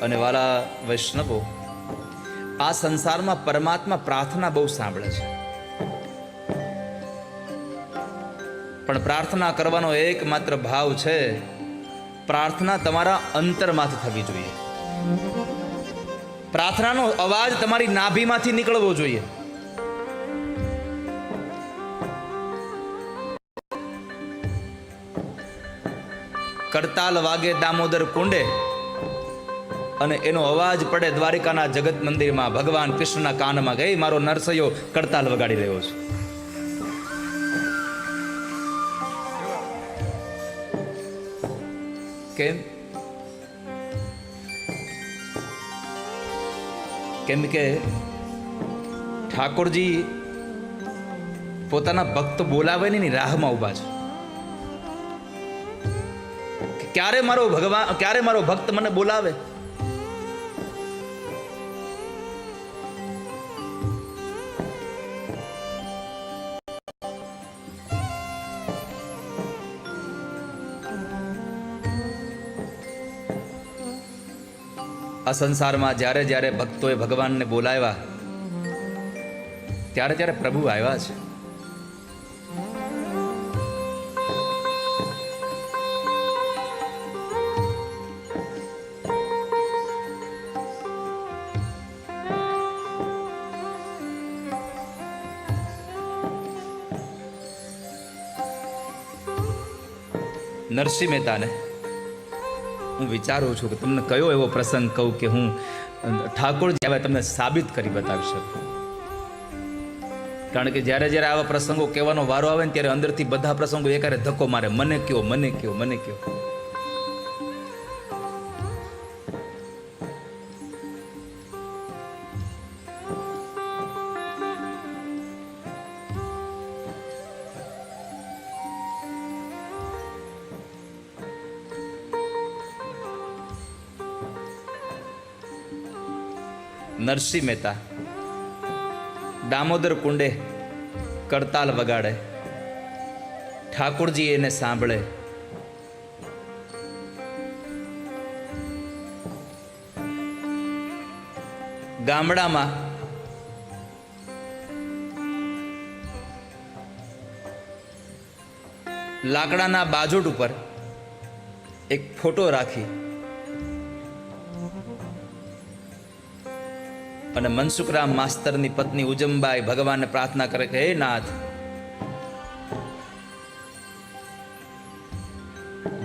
અને વાલા વૈષ્ણવો, આ સંસારમાં પરમાત્મા પ્રાર્થના બહુ સાંભળે છે, પણ પ્રાર્થના કરવાનો એકમાત્ર ભાવ છે, પ્રાર્થના તમારા અંતરમાંથી થવી જોઈએ. પ્રાર્થનાનો અવાજ તમારી નાભીમાંથી નીકળવો જોઈએ. કરતાલ વાગે દામોદર કુંડે અને એનો અવાજ પડે દ્વારિકાના જગત મંદિરમાં, ભગવાન કૃષ્ણના કાનમાં ગઈ મારો નરસૈયો કરતાલ વગાડી રહ્યો છે. કેમ? કેમ કે ઠાકોરજી પોતાના ભક્ત બોલાવે ની રાહમાં ઉભા છે. ક્યારે મારો ભક્ત મને બોલાવે. આ સંસારમાં જ્યારે જ્યારે ભક્તોએ ભગવાનને બોલાવ્યા ત્યારે ત્યારે પ્રભુ આવ્યા છે. નરસિંહ મહેતાને હું વિચારું છું કે તમને કયો એવો પ્રસંગ કહું કે હું ઠાકોરજી આવે તમને સાબિત કરી બતાવી શકું. કારણ કે જ્યારે જ્યારે આવા પ્રસંગો કહેવાનો વારો આવે ને ત્યારે અંદરથી બધા પ્રસંગો એકારે ધક્કો મારે, મને કયો, મને કયો, મને કયો. નરસિંહ મહેતા દામોદર કુંડે કરતાલ વગાડે, ઠાકોરજી એને સાંભળે. ગામડામાં લાકડાના બાજોટ ઉપર એક ફોટો રાખી અને મનસુખરામ માસ્તરની પત્ની ઉજમબાઈ ભગવાનને પ્રાર્થના કરે કે હે નાથ,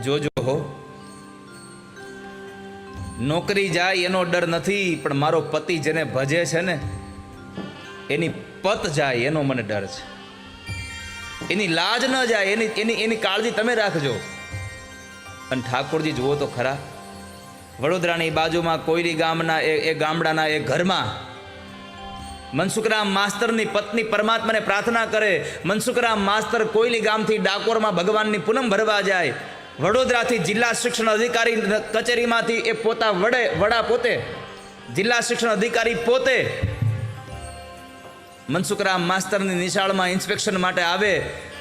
જોજો હો, નોકરી જાય એનો ડર નથી, પણ મારો પતિ જેને ભજે છે ને એની પત જાય એનો મને ડર છે. એની લાજ ન જાય એની કાળજી તમે રાખજો. અને ઠાકોરજી જુઓ તો ખરા, વડોદરાની બાજુમાં કોયલી ગામના એ ગામડાના એ ઘરમાં મનસુખરામ માસ્તરની પત્ની પરમાત્માને પ્રાર્થના કરે. મનસુખરામ માસ્તર કોયલી ગામથી ડાકોરમાં ભગવાનની પૂનમ ભરવા જાય. વડોદરાથી જિલ્લા શિક્ષણ અધિકારી કચેરીમાંથી એ વડા પોતે જિલ્લા શિક્ષણ અધિકારી પોતે મનસુખરામ માસ્તરની નિશાળમાં ઇન્સ્પેક્શન માટે આવે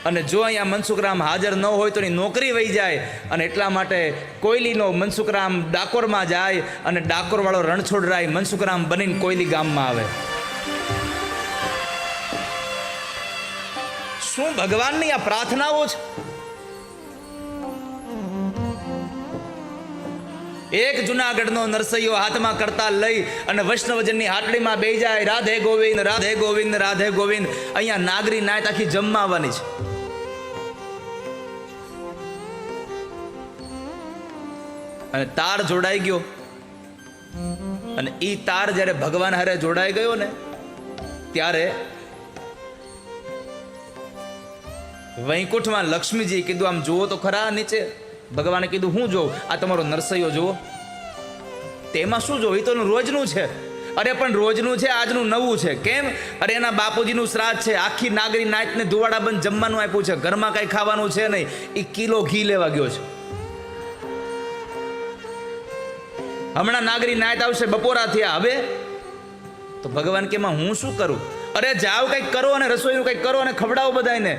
અને જો અહીંયા મનસુખરામ હાજર ન હોય તો એની નોકરી વહી જાય. અને એટલા માટે કોયલીનો મનસુખરામ ડાકોરમાં જાય અને ડાકોરવાળો રણછોડરાય મનસુખરામ બનીને કોયલી ગામમાં આવે. શું ભગવાનની આ પ્રાર્થનાઓ છે. એક જુનાગઢનો નરસૈયો હાથમાં કરતાલ લઈ અને વૈષ્ણવજનની હાટડીમાં બેહી જાય, રાધે ગોવિંદ, રાધે ગોવિંદ, રાધે ગોવિંદ. અહીંયા નાગરી નાયત આખી જમવા આવવાની છે. અને તાર જોડાઈ ગયો અને ઈ તાર જ્યારે ભગવાન હારે જોડાઈ ગયો ને ત્યારે વૈકુંઠમાં લક્ષ્મીજી કીધું આમ જુઓ તો ખરા નીચે. ભગવાને કીધું હું જોઉં? આ તમારો નરસૈયો જુઓ. તેમાં શું જોવું? એ તો રોજનું છે. અરે પણ રોજનું છે, આજનું નવું છે. કેમ? અરે એના બાપુજીનું શ્રાદ્ધ છે, આખી નાગરી નાયતને ધુવાડા બંધ જમવાનું આપ્યું છે, ઘરમાં કઈ ખાવાનું છે નહીં. એ કિલો ઘી લેવા ગયો છે. હમણાં નાગરી નાયત આવશે, બપોરા થયા. હવે તો ભગવાન કે હું શું કરું? અરે જાઓ કંઈક કરો અને રસોઈનું કંઈક કરો અને ખવડાવો બધાને.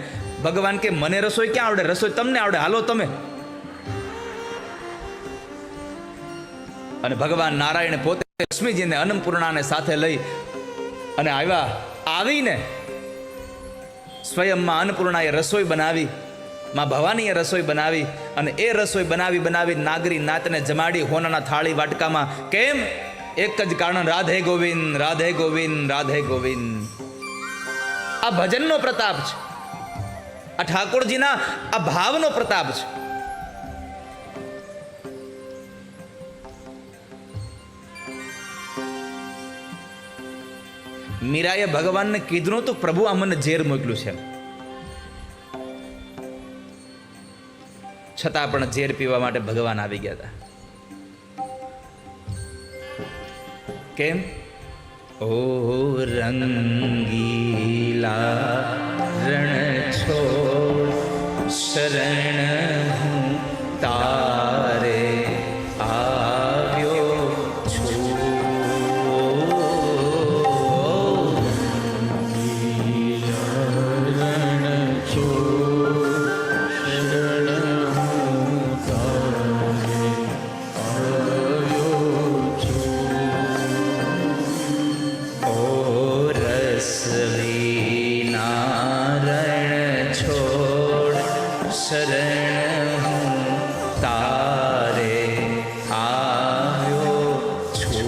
ભગવાન કે મને રસોઈ ક્યાં આવડે? રસોઈ તમને આવડે, હાલો તમે. અને ભગવાન નારાયણ પોતે લક્ષ્મીજીને અન્નપૂર્ણાને સાથે લઈ અને આવીને સ્વયંમાં અન્નપૂર્ણાએ રસોઈ બનાવી, માં ભવાનીએ રસોઈ બનાવી અને એ રસોઈ બનાવી નાગરી નાતને જમાડી હોનાના થાળી વાટકામાં. કેમ? એક જ કારણ, રાધે ગોવિંદ, રાધે ગોવિંદ, રાધે ગોવિંદ. આ ભજનનો પ્રતાપ છે, આ ઠાકોરજીના આ ભાવનો પ્રતાપ છે. મીરાએ ભગવાનને કીધું નતું, પ્રભુ આ મને ઝેર મોકલ્યું છે, છતાં પણ ઝેર પીવા માટે ભગવાન આવી ગયા હતા. કેમ? ઓ રંગીલા રણ છોડ શરણ હું તારે આવ્યો છું. શરણ હું તારે આવ્યો છું.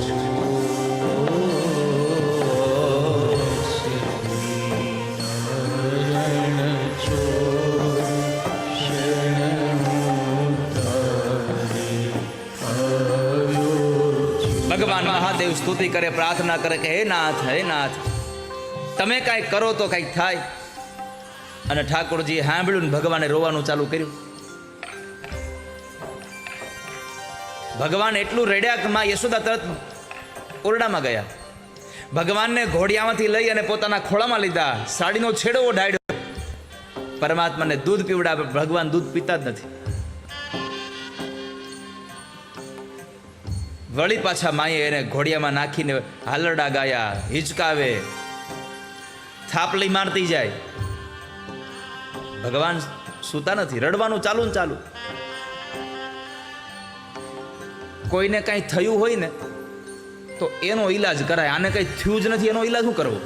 ભગવાન મહાદેવ સ્તુતિ કરે, પ્રાર્થના કરે કે હે નાથ, હે નાથ, તમે કાંઈક કરો તો કાંઈક થાય. અને ઠાકોરજીએ સાંભળ્યું ને ભગવાને રોવાનું ચાલુ કર્યું. ભગવાન એટલું રડ્યા કે માં યશોદા તરત ઓરડામાં ગયા. ભગવાનને ઘોડિયામાંથી લઈ અને પોતાના ખોળામાં લીધા, સાડીનો છેડો ઓઢાડ્યો. પરમાત્માને દૂધ પીવડાવે, ભગવાન દૂધ પીતા જ નથી. વળી પાછા માએ એને ઘોડિયામાં નાખીને હાલરડા ગાયા, હિચકાવે, થાપલી મારતી જાય. ભગવાન સૂતા નથી, રડવાનું ચાલુ ને ચાલુ. કોઈને કંઈ થયું હોય ને તો એનો ઈલાજ કરાય, આને કંઈ થયું જ નથી, એનો ઈલાજ શું કરવો?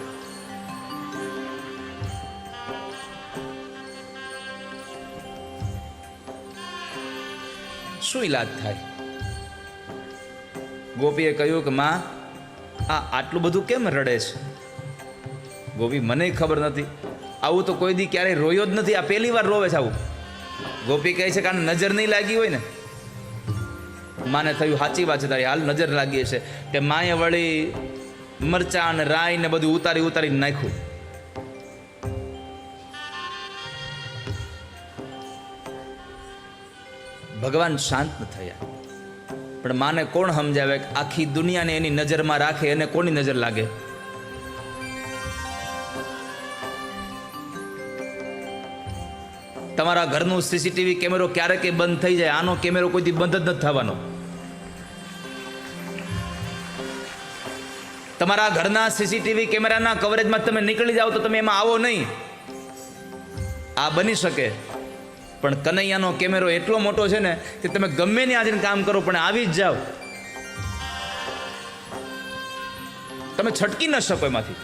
શું ઈલાજ થાય? ગોપીએ કહ્યું કે માં આ આટલું બધું કેમ રડે છે? ગોપી, મને ખબર નથી, આવું તો કોઈ દી ક્યારેય રોયો જ નથી, આ પહેલી વાર રોવે છે આવું. ગોપી કહે છે કે આને નજર નહીં લાગી હોય ને. માને થયું સાચી વાત છે તારી, હાલ નજર લાગી છે. કે માએ વળી મરચાં અને રાઈ ને બધું ઉતારીને નાખ્યું. ભગવાન શાંત ન થયા. પણ માને કોણ સમજાવે કે આખી દુનિયાને એની નજરમાં રાખે, એને કોની નજર લાગે? તમારા ઘરનું સીસીટીવી કેમેરો ક્યારેક બંધ થઈ જાય, આનો કેમેરો કોઈથી બંધ જ નથી થવાનો. તમારા ઘરના સીસીટીવી કેમેરાના કવરેજમાં તમે નીકળી જાઓ તો તમે એમાં આવો નહીં. આ બની શકે, પણ કનૈયાનો કેમેરો એટલો મોટો છે ને કે તમે ગમે ને આજે કામ કરો પણ આવી જ જાઓ, તમે છટકી ન શકો એમાંથી.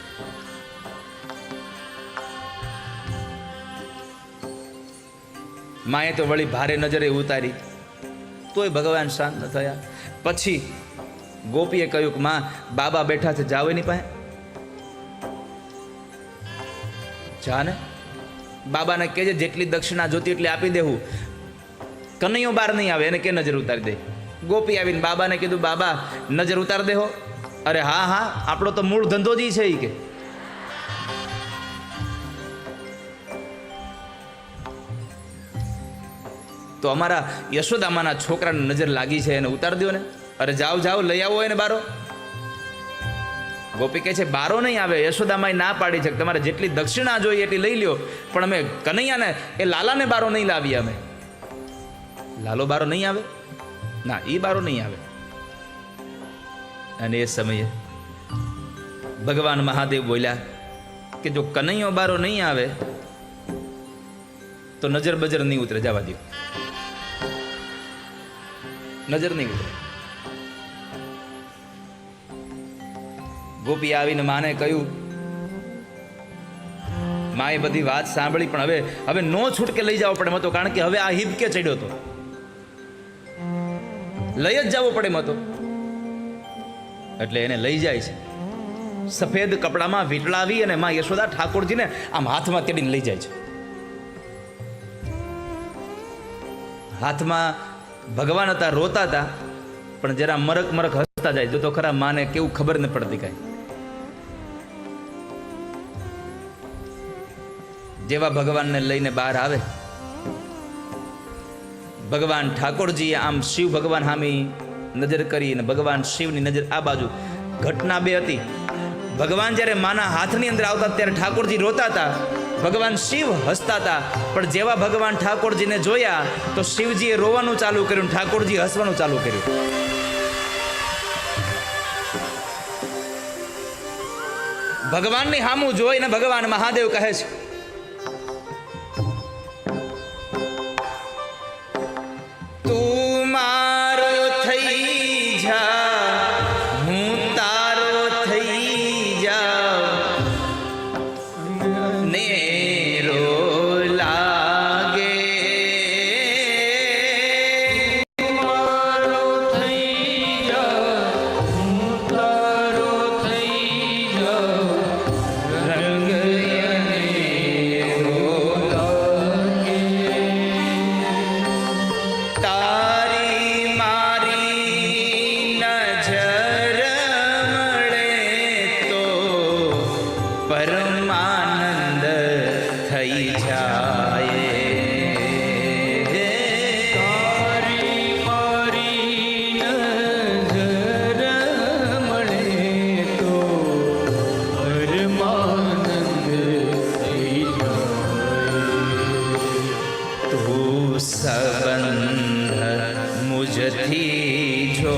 માએ તો વળી ભારે નજરે ઉતારી, તોય ભગવાન શાંત ન થયા. પછી ગોપીએ કહ્યું કે માં બાબા બેઠા છે, જાવ એની પાસે, જા ને. બાબાને કહેજે જેટલી દક્ષિણા જોતી એટલી આપી દેવું. કનૈયો બહાર નહીં આવે, એને કે નજર ઉતારી દે. ગોપી આવીને બાબાને કીધું, બાબા નજર ઉતાર દેહો. અરે હા હા, આપણો તો મૂળ ધંધો જ છે. કે તો અમારા યશોદામાના છોકરાને નજર લાગી છે, એને ઉતાર દો ને. અરે જાઓ જાઓ, લઈ આવો એને બારો. ગોપી કહે છે બારો નહીં આવે. યશોદામાએ ના પાડી છે કે તમારે જેટલી દક્ષિણા જોઈએ એટલી લઈ લ્યો, પણ અમે કનૈયાને, એ લાલાને બારો નહીં લાવીએ. અમે લાલો બારો નહીં આવે, ના એ બારો નહીં આવે. અને એ સમયે ભગવાન મહાદેવ બોલ્યા કે જો કનૈયો બારો નહીં આવે તો નજર બજર નહીં ઉતરે, જવા દો, નજર નહીં ઉતરે. ગોપી આવીને માને કહ્યું. માએ બધી વાત સાંભળી, પણ હવે નો છૂટકે લઈ જવો પડે મતો, કારણ કે હવે આ હિબકે ચડ્યો હતો, લઈ જ જવો પડે મતો. એટલે એને લઈ જાય છે, સફેદ કપડામાં વીંટળાવી, અને માં યશોદા ઠાકોરજીને આમ હાથમાં તેડીને લઈ જાય છે. હાથમાં ભગવાન હતા, રોતા હતા, પણ જરા મરક મરક હસતા જાય. જો તો ખરા માને કેવું ખબર ન પડતી કાંઈ. જેવા ભગવાનને લઈને બહાર આવે, ભગવાન ઠાકોરજીએ આમ શિવ ભગવાન સામે નજર કરી, અને ભગવાન શિવની નજર આ બાજુ. ઘટના બે હતી. ભગવાન જ્યારે માના હાથની અંદર આવતા ત્યારે ઠાકોરજી રોતા હતા, ભગવાન શિવ હસતા હતા. પણ જેવા ભગવાન ઠાકોરજીને જોયા તો શિવજીએ રોવાનું ચાલુ કર્યું, ઠાકોરજી હસવાનું ચાલુ કર્યું. ભગવાનની સામું જોઈને ભગવાન મહાદેવ કહે છે, તું મારો થઈ જા, હું તારો થઈ જાઉં, નેરો લાગે મારો થઈ જા, હું તારો થઈ જાઉં, રંગ નેરો લાગે. તારી મારી નજર મળે તો પરમાનંદ થઈ જાય. તારી મારી નજર મળે તો પરમાનંદ થઈ જાય. તું સંબંધ મુજથી જો,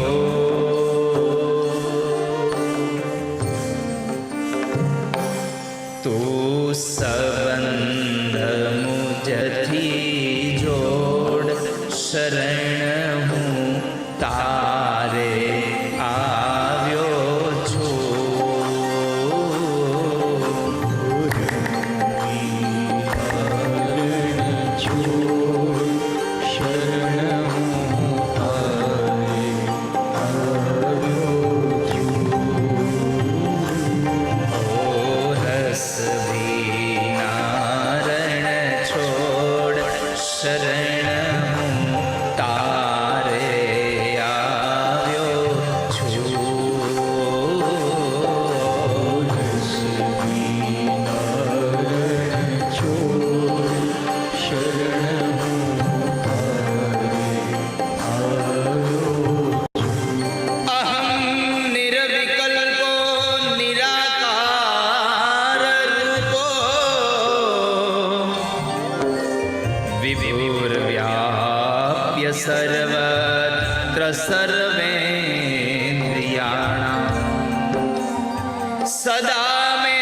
તું સંબંધ મુજથી જોડ, શરણ હું તારે આવ્યો છું. શરણ હું તારે આવ્યો છું. ઓ રસ વિનારણ છોડ, શરણ હું તારે આવ્યો છું. અહં નિર્વિકલ્પો નિરાકાર રૂપો, વિભુર્વ્યાપ્ય સર્વત્ર સર્વેન્દ્રિયાણાં, સદા મે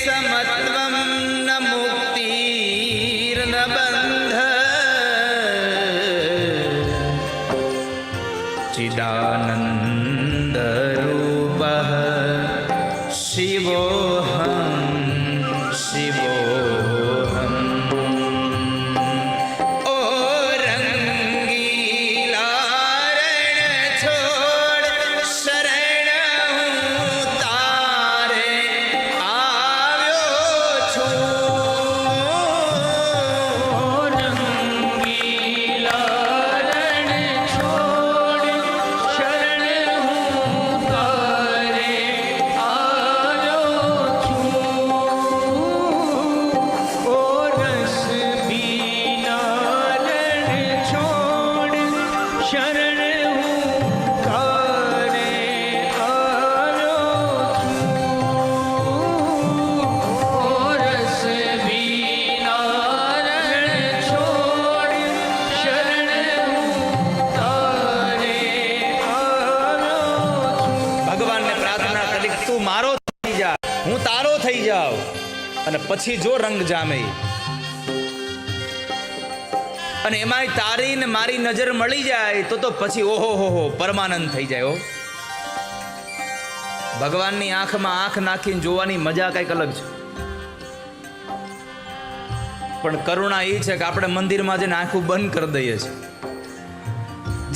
સમત્વં ન મુક્તિર્ન બંધ, ચિદાનંદ રૂપઃ શિવોહં શિવોહં. ઓ રંગીલા રણ છોડ, શરણ હું તારે આવ્યો છું. રંગીલા રણ છોડ, શરણ હું તારે આવ્યો છું. ઓ રસ બીના રણ છોડ, શરણ હું તારે આવ્યો છું. ઓ રસ બીના રણ છોડ, શરણ હું તારે આવ્યો છું. ભગવાનને પ્રાર્થના કરી કે તું મારો થઈ જા, હું તારો થઈ જાઉં, અને પછી જો રંગ જામે. અને એમાંય તારી ને મારી નજર મળી જાય તો પછી ઓહો હો પરમાનંદ થઈ જાય. ભગવાનની આંખમાં આંખ નાખીને જોવાની મજા કંઈક અલગ છે. પણ કરુણા એ છે કે આપણે મંદિરમાં જઈને આંખું બંધ કરી દઈએ છીએ.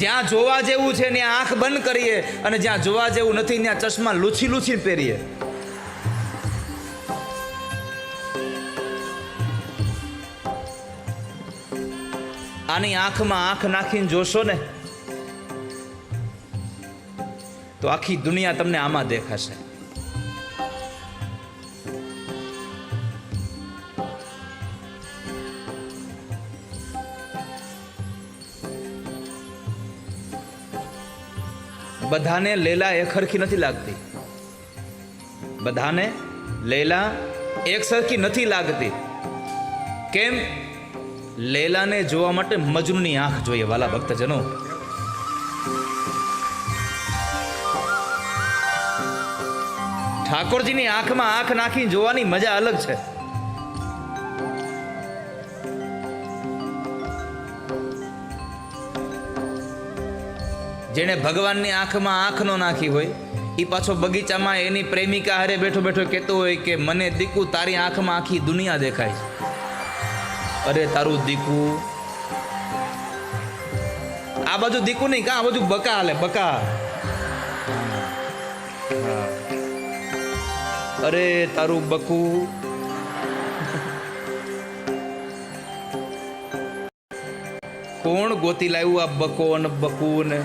જ્યાં જોવા જેવું છે ત્યાં આંખ બંધ કરીએ, અને જ્યાં જોવા જેવું નથી ત્યાં ચશ્મા લૂછી લૂછીને પહેરીએ. આની આંખમાં આંખ નાખીને જોશો ને તો આખી દુનિયા તમને આમાં દેખાશે. બધાને લેલા એક સરખી નથી લાગતી. બધાને લેલા એક સરખી નથી લાગતી. કેમ? લેલાને જોવા માટે મજનૂની આંખ જોઈએ વાલા ભક્તજનો. ઠાકોરજીની આંખમાં આંખ નાખીને જોવાની મજા અલગ છે. જેણે ભગવાનની આંખમાં આંખ નો નાખી હોય એ પાછો બગીચામાં એની પ્રેમિકા હારે બેઠો બેઠો કહેતો હોય કે મને દીકુ તારી આંખમાં આખી દુનિયા દેખાય છે. અરે તારું દીકુ, આ બાજુ દીકુ નહીં કા, આ બાજુ બકા હાલે, બકા. અરે તારું બકુ. કોણ ગોતી લાવ્યું આ બકો ને બકુ ને?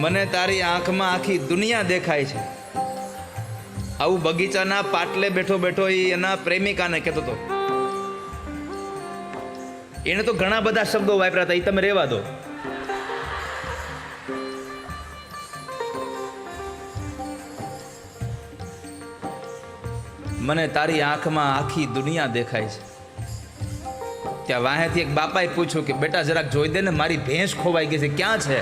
મને તારી આંખમાં આખી દુનિયા દેખાય છે. આવું બગીચાના પાટલે બેઠો બેઠો એ એના પ્રેમિકાને કહેતો હતો. એને તો ઘણા બધા શબ્દો વાપર્યા હતા, એ તમે રહેવા દો. મને તારી આંખમાં આખી દુનિયા દેખાય છે. ત્યાં વાહેથી એક બાપાએ પૂછ્યું કે બેટા જરાક જોઈ દે ને, મારી ભેંસ ખોવાઈ ગઈ છે, ક્યાં છે?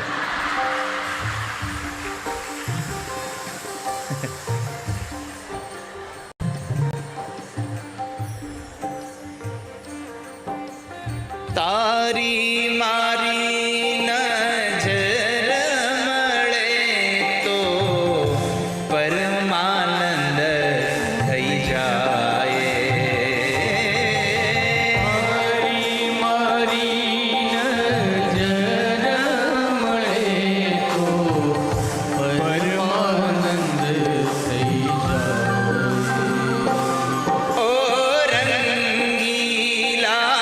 તારી મારી નજર મળે તો પરમાનંદ થઈ જાય. તારી મારી નજર મળે તો પરમાનંદ થઈ જાય. ઓ રંગીલા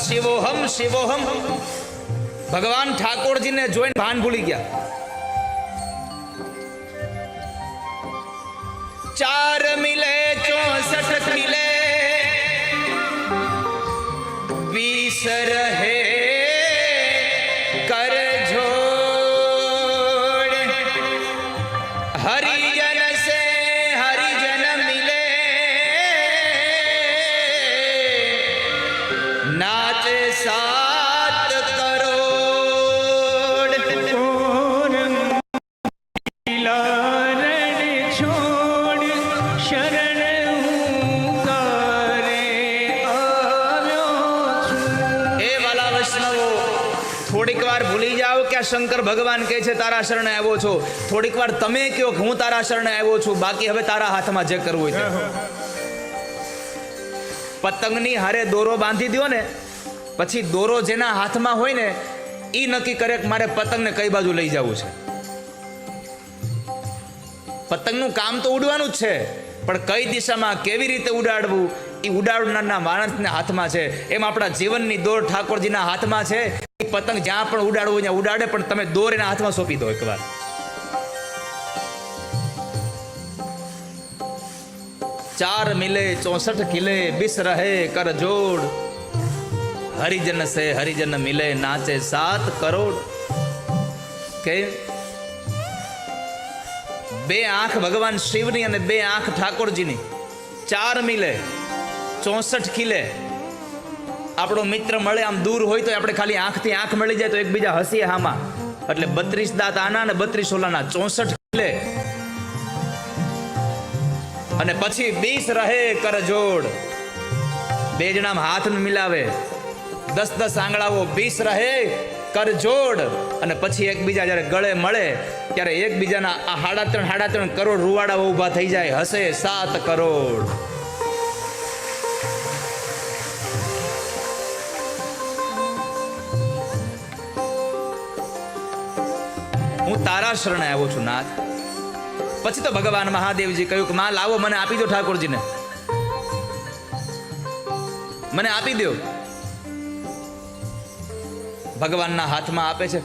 શિવોહમ શિવોહમ. ભગવાન ઠાકોરજીને જોઈને ભાન ભૂલી ગયા. 4 મિલે 64 મિલે 20 રહે કર જોડ. હરિજન સે હરિજન મિલે नाचे 7 करोड़. રણ છોડ શરણ હું તારે આવ્યો છું. એ વાલા વૈષ્ણવો, થોડીક વાર ભૂલી જાઓ કે આ શંકર ભગવાન કહે છે તારા શરણે આવ્યો છો. થોડીક વાર તમે કહો કે હું તારા શરણે આવ્યો છું. બાકી હવે તારા હાથમાં જે કરવું હોય તે. પતંગની હારે દોરો બાંધી દો ને, પછી દોરો જેના હાથમાં હોય ને એ નક્કી કરે કે મારે પતંગને કઈ બાજુ લઈ જવું છે. પતંગનું કામ તો ઉડવાનું જ છે, પણ કઈ દિશામાં કેવી રીતે ઉડાડવું એ ઉડાડનારના માણસના હાથમાં છે. એમ આપણા જીવનની દોર ઠાકોરજીના હાથમાં છે. એ પતંગ જ્યાં પણ ઉડાડવું ત્યાં ઉડાડે, પણ તમે દોર એના હાથમાં સોંપી દો એકવાર. ચાર મિલે 64 ખિલે, बिस रहे कर जोड़, हरिजन से हरिजन मिले नाचे 7 करोड़. કે બે આંખ ભગવાન શિવની અને બે આંખ ઠાકોરજીની, 4 મિલે 64 ખિલે. આપણો મિત્ર મળે આમ દૂર હોય તો આપણે ખાલી આંખથી આંખ મળી જાય તો એકબીજા હસીએ હામાં, એટલે 32 દાંત આના અને 32 ઓલાના, 64 ખિલે. અને પછી 20 રહે કર જોડ, બે જણા હાથ મિલાવે, 10 આંગળાઓ, 20 રહે કર જોડ. અને પછી એકબીજા જ્યારે ગળે મળે ત્યારે એકબીજાના આ 3.5 કરોડ રૂવાડાઓ ઊભા થઈ જાય, હસે 7 કરોડ. હું તારા શરણે આવ્યો છું નાથ. પછી તો ભગવાન મહાદેવજી કહ્યું કે માં લાવો, મને આપી દો ઠાકોરજીને, મને આપી દો. ભગવાનના હાથમાં આપે છે.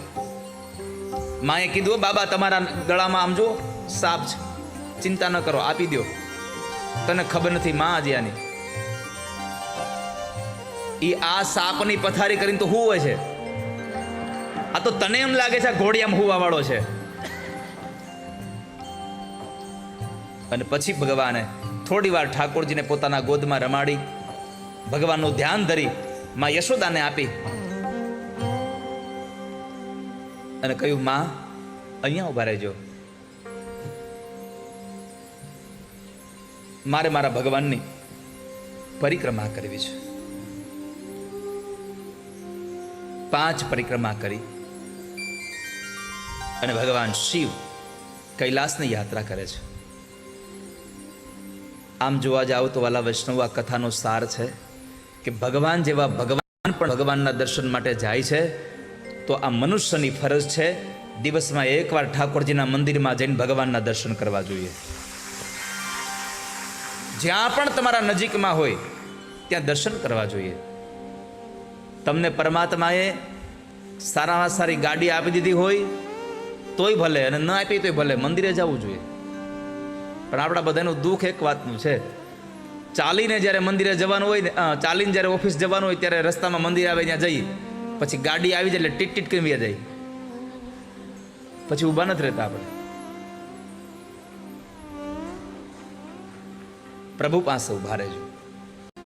માએ કીધું બાબા તમારા ગળામાં આમ જો સાપ છે, ચિંતા ન કરો, આપી દો. તને ખબર નથી માં આજ્યાની, ઈ આ સાપની પથારી કરીને તો હુવે છે. આ તો તને એમ લાગે છે ઘોડિયામાં હુવા વાળો છે. અને પછી ભગવાને થોડી વાર ઠાકોરજીને પોતાના ગોદમાં રમાડી, ભગવાનનું ધ્યાન ધરી માં યશોદાને આપી અને કહ્યું માં અહીંયા ઉભા રહેજો, મારે મારા ભગવાનની પરિક્રમા કરવી છે. 5 પરિક્રમા કરી અને ભગવાન શિવ કૈલાસની યાત્રા કરે છે. આમ જોવા જાવ તો વાલા વૈષ્ણવ, આ કથાનો સાર છે કે ભગવાન જેવા ભગવાન પણ ભગવાનના દર્શન માટે જાય છે. તો આ મનુષ્યની ફરજ છે દિવસમાં એકવાર ઠાકોરજીના મંદિરમાં જઈને ભગવાનના દર્શન કરવા જોઈએ. જ્યાં પણ તમારા નજીકમાં હોય ત્યાં દર્શન કરવા જોઈએ. તમને પરમાત્માએ સારામાં સારી ગાડી આપી દીધી હોય તોય ભલે, અને ન આપી તોય ભલે, મંદિરે જવું જોઈએ. પણ આપણા બધાનું દુઃખ એક વાતનું છે, ચાલીને જ્યારે મંદિરે જવાનું હોય ને, ચાલીને જ્યારે ઓફિસ જવાનું હોય ત્યારે રસ્તામાં મંદિર આવે ત્યાં જઈએ, પછી ગાડી આવી જાય એટલે ટીટ ટીટ કરી જાય, પછી ઊભા નથી રહેતા. આપણે પ્રભુ પાસે ઊભા રહેજો.